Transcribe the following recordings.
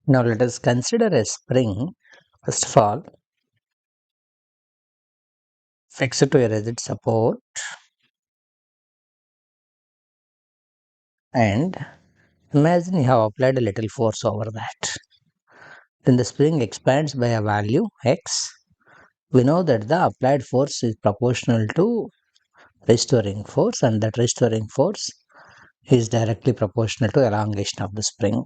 Now let us consider a spring, first of all, fixed to a rigid support, and imagine you have applied a little force over that. Then the spring expands by a value x. We know that the applied force is proportional to restoring force, and that restoring force is directly proportional to elongation of the spring.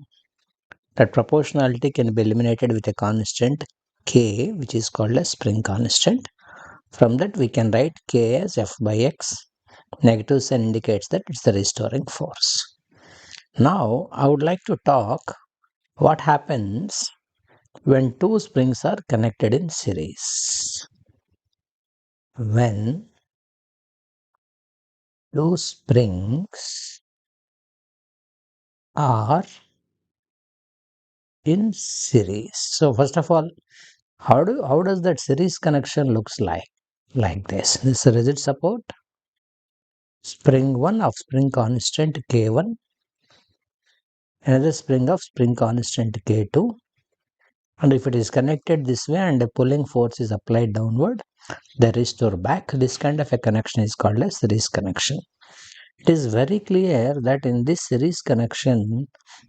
That proportionality can be eliminated with a constant k, which is called a spring constant. From that we can write k as F by x. Negative sign indicates that it's the restoring force. Now I would like to talk what happens when two springs are connected in series. When two springs are in series. So first of all, how does that series connection looks like? Like this. This is a rigid support. Spring 1 of spring constant K1, another spring of spring constant K2, and if it is connected this way and a pulling force is applied downward, they restore back. This kind of a connection is called a series connection. It is very clear that in this series connection,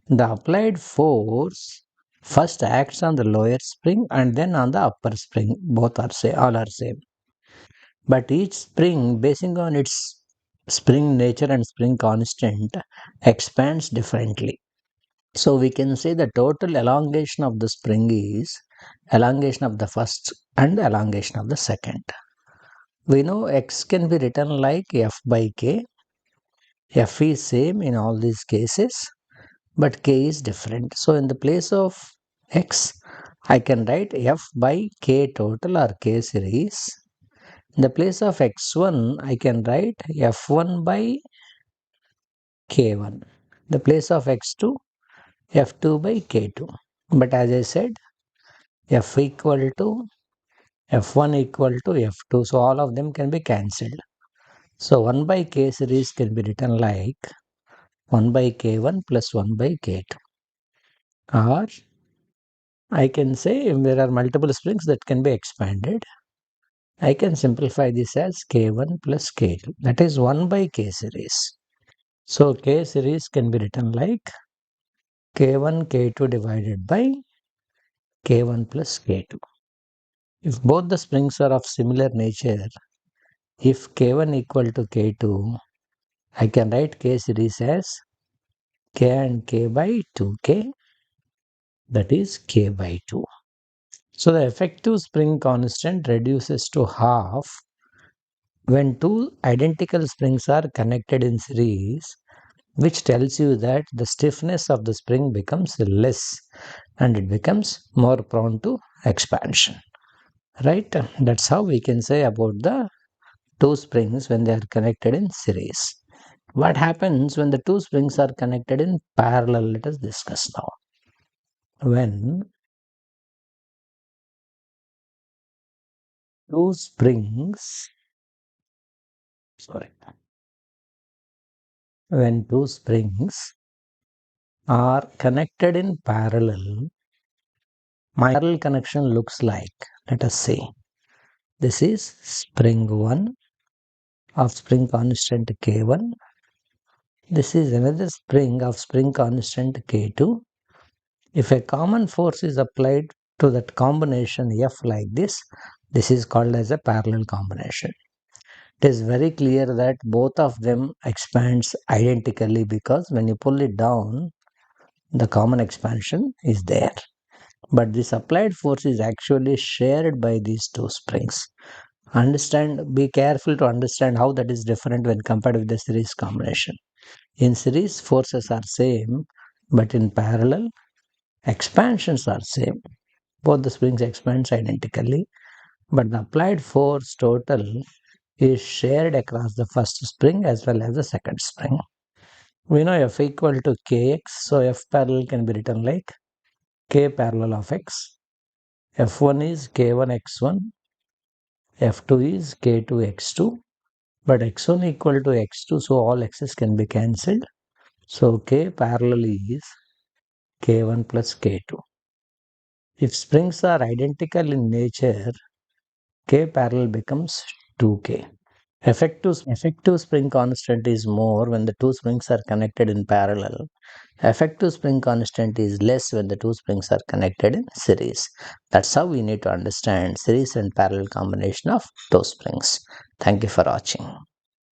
the applied force first acts on the lower spring and then on the upper spring. Both are same, all are same. But each spring, basing on its spring nature and spring constant, expands differently. So we can say the total elongation of the spring is elongation of the first and elongation of the second. We know x can be written like F by k. F is same in all these cases, but k is different. So in the place of x, I can write F by k total or k series. In the place of x1, I can write F1 by k1. The place of x2, F2 by k2. But as I said, F equal to F1 equal to F2. So all of them can be cancelled. So 1 by k series can be written like 1 by k1 plus 1 by k2. Or I can say if there are multiple springs that can be expanded, I can simplify this as k1 plus k2. That is 1 by k series. So k series can be written like k1 k2 divided by k1 plus k2. If both the springs are of similar nature, if k1 equal to k2, I can write k series as k and k by 2k, that is k by 2. So the effective spring constant reduces to half when two identical springs are connected in series, which tells you that the stiffness of the spring becomes less and it becomes more prone to expansion. Right? That's how we can say about the two springs when they are connected in series. What happens when the two springs are connected in parallel? Let us discuss now. When two springs, sorry, when two springs are connected in parallel, my parallel connection looks like, let us say, this is spring 1 of spring constant K1. This is another spring of spring constant K2. If a common force is applied to that combination F like this is called as a parallel combination. It is very clear that both of them expands identically because when you pull it down, the common expansion is there. But this applied force is actually shared by these two springs. Be careful to understand how that is different when compared with the series combination. In series, forces are same, but in parallel, expansions are same. Both the springs expands identically, but the applied force total is shared across the first spring as well as the second spring. We know F equal to Kx, so F parallel can be written like K parallel of X. F1 is K1 X1, F2 is K2 X2, but X1 equal to X2, so all X's can be cancelled. So K parallel is K1 plus K2. If springs are identical in nature, K parallel becomes 2K. Effective spring constant is more when the two springs are connected in parallel. Effective spring constant is less when the two springs are connected in series. That's how we need to understand series and parallel combination of those springs. Thank you for watching.